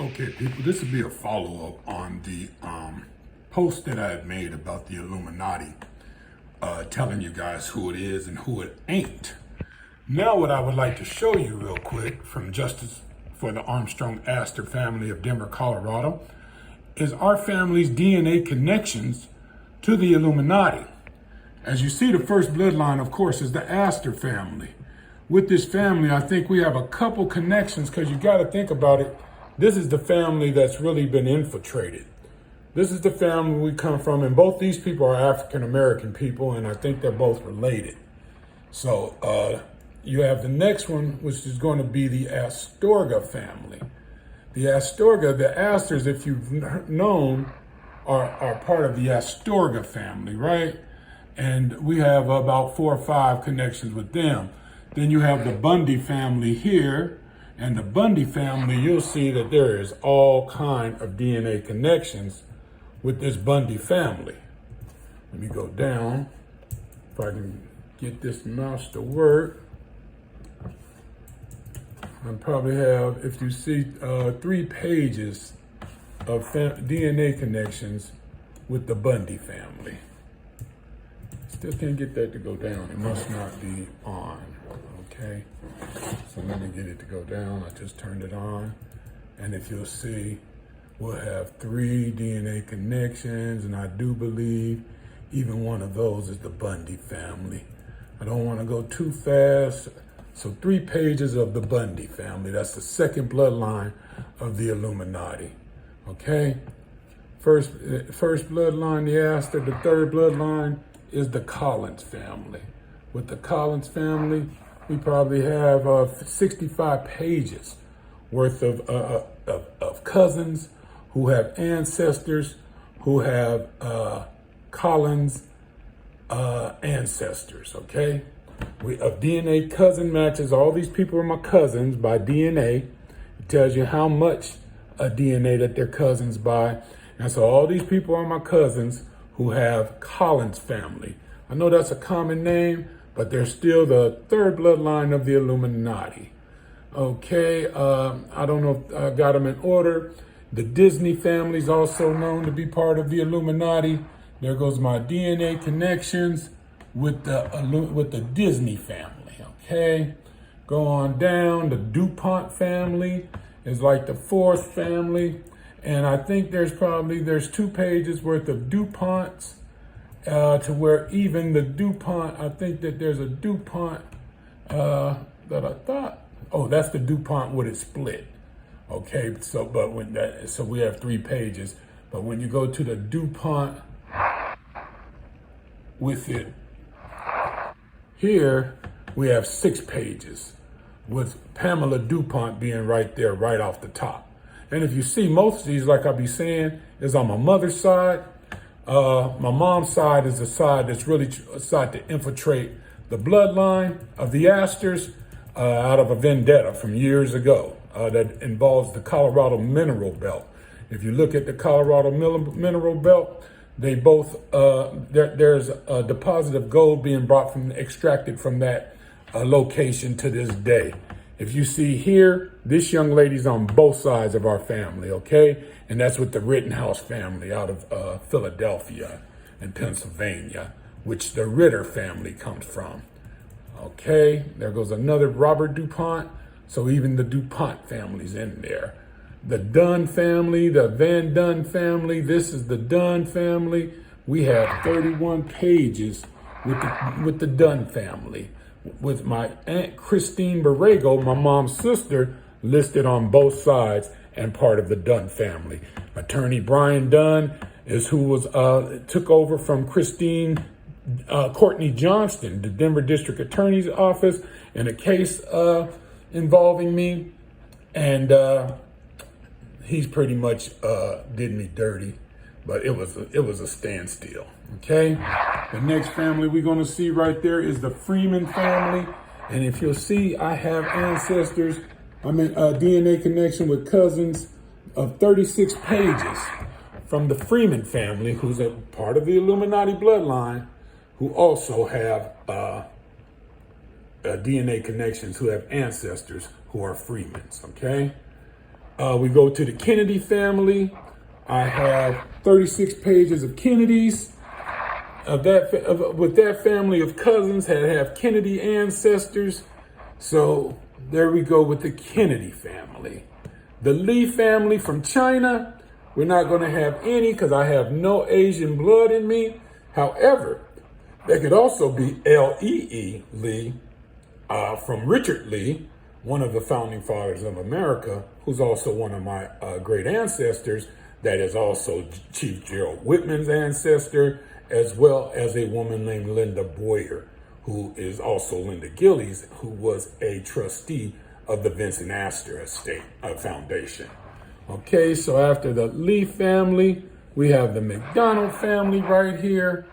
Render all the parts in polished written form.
Okay, people, this will be a follow-up on the post that I had made about the Illuminati, telling you guys who it is and who it ain't. Now what I would like to show you real quick from Justice for the Armstrong Astor family of Denver, Colorado, is our family's DNA connections to the Illuminati. As you see, the first bloodline, of course, is the Astor family. With this family, I think we have a couple connections, because you got to think about it. This is the family that's really been infiltrated. This is the family we come from, and both these people are African-American people, and I think they're both related. So you have the next one, which is going to be the Astorga family. The Astorga, the Astors, if you've known, are part of the Astorga family, right? And we have about 4 or 5 connections with them. Then you have the Bundy family here, and the Bundy family, you'll see that there is all kind of DNA connections with this Bundy family. Let me go down, if I can get this mouse to work. I probably have, if you see, 3 pages of DNA connections with the Bundy family. Still can't get that to go down. It must not be on. Okay, so let me get it to go down. I just turned it on, and if you'll see, we'll have 3 DNA connections, and I do believe even one of those is the Bundy family. I don't want to go too fast. So 3 pages of the Bundy family. That's the second bloodline of the Illuminati. Okay, first bloodline, the Astor. The third bloodline is the Collins family. With the Collins family, we probably have 65 pages worth of cousins who have ancestors who have Collins ancestors, okay? Of DNA cousin matches. All these people are my cousins by DNA. It tells you how much DNA that they're cousins by. And so all these people are my cousins who have Collins family. I know that's a common name, but they're still the third bloodline of the Illuminati. Okay, I don't know if I got them in order. The Disney family is also known to be part of the Illuminati. There goes my DNA connections with the Disney family. Okay, go on down. The DuPont family is like the 4th family, and I think there's 2 pages worth of DuPonts. To where even the DuPont, I think that there's a DuPont that I thought, oh, that's the DuPont with it split. Okay, so so we have 3 pages, but when you go to the DuPont with it here, we have 6 pages with Pamela DuPont being right there, right off the top. And if you see, most of these, like I be saying, is on my mother's side. My mom's side is the side that's really a side to infiltrate the bloodline of the Astors out of a vendetta from years ago that involves the Colorado mineral belt. If you look at the Colorado mineral belt, they both, there's a deposit of gold being extracted from that location to this day. If you see here, this young lady's on both sides of our family, okay? And that's with the Rittenhouse family out of Philadelphia and Pennsylvania, which the Ritter family comes from. Okay, there goes another Robert DuPont. So even the DuPont family's in there. The Dunn family, the Van Dunn family, this is the Dunn family. We have 31 pages with the Dunn family, with my Aunt Christine Borrego, my mom's sister, listed on both sides and part of the Dunn family. Attorney Brian Dunn is who was took over from Courtney Johnston, the Denver District Attorney's Office, in a case involving me, and he's pretty much did me dirty, but it was a standstill. Okay, the next family we're going to see right there is the Freeman family, and if you'll see, I have ancestors. I'm in a DNA connection with cousins of 36 pages from the Freeman family, who's a part of the Illuminati bloodline, who also have DNA connections, who have ancestors who are Freemans, okay? We go to the Kennedy family. I have 36 pages of Kennedys. With that family of cousins that have Kennedy ancestors. So there we go with the Kennedy family. The Lee family from China, we're not going to have any because I have no Asian blood in me. However, there could also be L.E.E. Lee from Richard Lee, one of the founding fathers of America, who's also one of my great ancestors. That is also Chief Gerald Whitman's ancestor, as well as a woman named Linda Boyer, who is also Linda Gillies, who was a trustee of the Vincent Astor Estate Foundation. Okay, so after the Lee family, we have the McDonald family right here.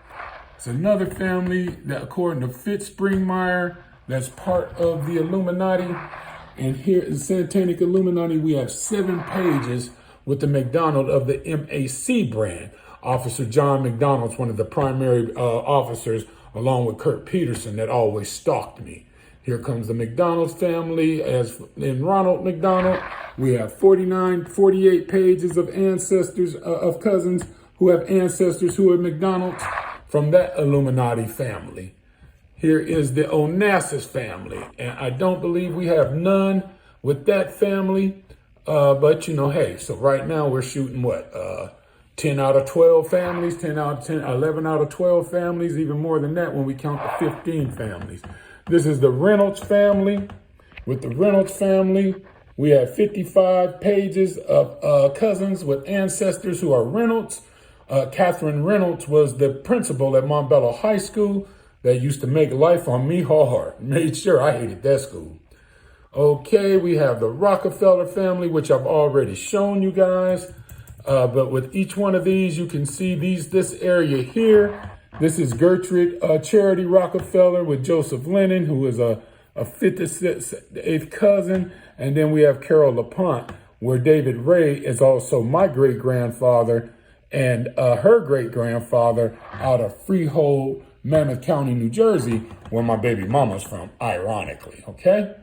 It's another family that, according to Fitz Springmeier, that's part of the Illuminati. And here in Satanic Illuminati, we have 7 pages with the McDonald of the MAC brand. Officer John McDonald's one of the primary officers, along with Kurt Peterson, that always stalked me. Here comes the McDonald's family, as in Ronald McDonald. We have 48 pages of ancestors, of cousins who have ancestors who are McDonald's from that Illuminati family. Here is the Onassis family, and I don't believe we have none with that family. But you know, hey, so right now we're shooting what? 10 out of 12 families, 10 out of 10, 11 out of 12 families, even more than that when we count the 15 families. This is the Reynolds family. With the Reynolds family, we have 55 pages of cousins with ancestors who are Reynolds. Catherine Reynolds was the principal at Montbello High School that used to make life on me hard. Made sure I hated that school. Okay, we have the Rockefeller family, which I've already shown you guys. But with each one of these, you can see this area here. This is Gertrude Charity Rockefeller with Joseph Lennon, who is a 58th cousin. And then we have Carol LaPont, where David Ray is also my great-grandfather and her great-grandfather out of Freehold, Mammoth County, New Jersey, where my baby mama's from, ironically, okay?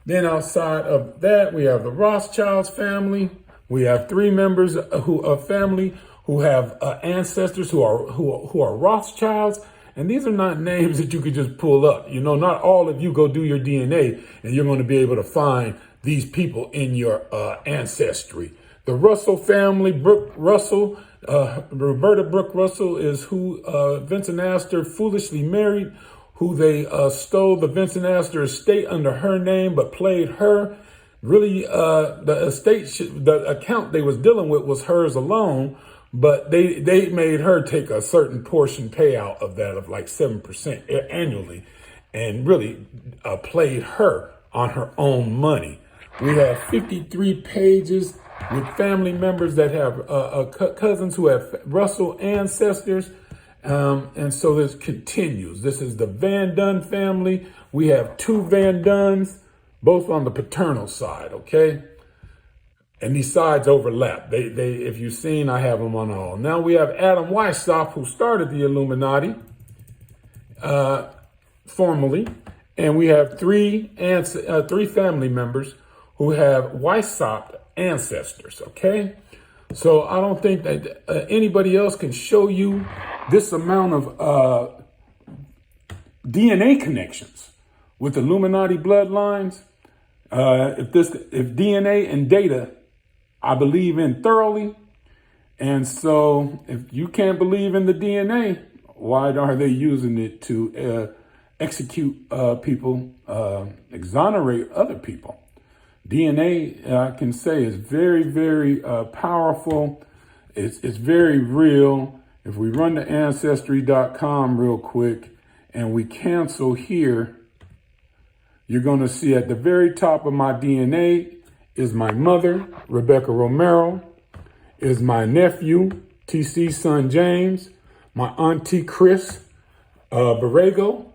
Then outside of that, we have the Rothschilds family. We have 3 members of family who have ancestors who are Rothschilds. And these are not names that you could just pull up. You know, not all of you go do your DNA and you're going to be able to find these people in your ancestry. The Russell family, Brooke Russell, Roberta Brooke Russell is who Vincent Astor foolishly married, who they stole the Vincent Astor estate under her name, but played her. Really, the account they was dealing with was hers alone, but they made her take a certain portion payout of that of like 7% annually, and really played her on her own money. We have 53 pages with family members that have cousins who have Russell ancestors. And so this continues. This is the Van Dunn family. We have 2 Van Dunns, both on the paternal side, okay? And these sides overlap. They if you've seen, I have them on all. Now we have Adam Weishaupt, who started the Illuminati formally. And we have 3 family members who have Weishaupt ancestors, okay? So I don't think that anybody else can show you this amount of DNA connections with Illuminati bloodlines. If DNA and data, I believe in thoroughly. And so if you can't believe in the DNA, why are they using it to execute people, exonerate other people? DNA, I can say, is very, very powerful. It's very real. If we run to Ancestry.com real quick and we cancel here, you're going to see at the very top of my DNA is my mother, Rebecca Romero, is my nephew, TC's son James, my auntie Chris Borrego,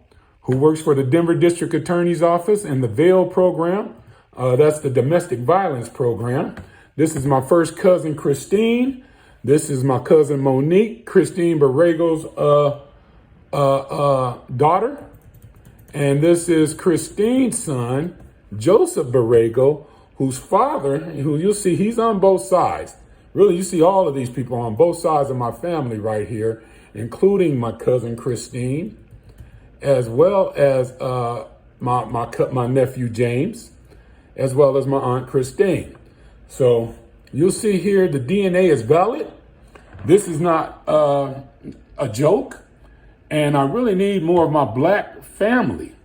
who works for the Denver District Attorney's Office in the VAIL program. That's the domestic violence program. This is my first cousin, Christine. This is my cousin, Monique, Christine Borrego's daughter. And this is Christine's son, Joseph Borrego, whose father, who you'll see, he's on both sides. Really, you see all of these people on both sides of my family right here, including my cousin Christine, as well as my nephew James, as well as my aunt Christine. So you'll see here the DNA is valid. This is not a joke. And I really need more of my black family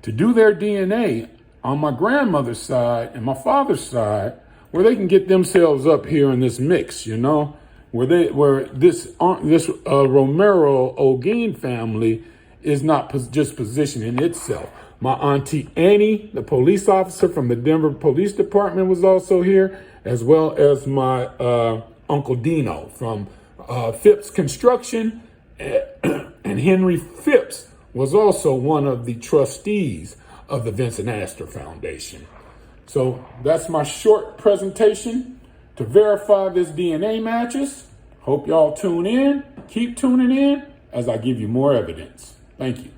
to do their DNA on my grandmother's side and my father's side, where they can get themselves up here in this mix, you know, where this Romero Olguin family is not just positioning itself. My auntie Annie, the police officer from the Denver Police Department, was also here, as well as my Uncle Dino from Phipps Construction. And Henry Phipps was also one of the trustees of the Vincent Astor Foundation. So that's my short presentation to verify this DNA matches. Hope y'all tune in. Keep tuning in as I give you more evidence. Thank you.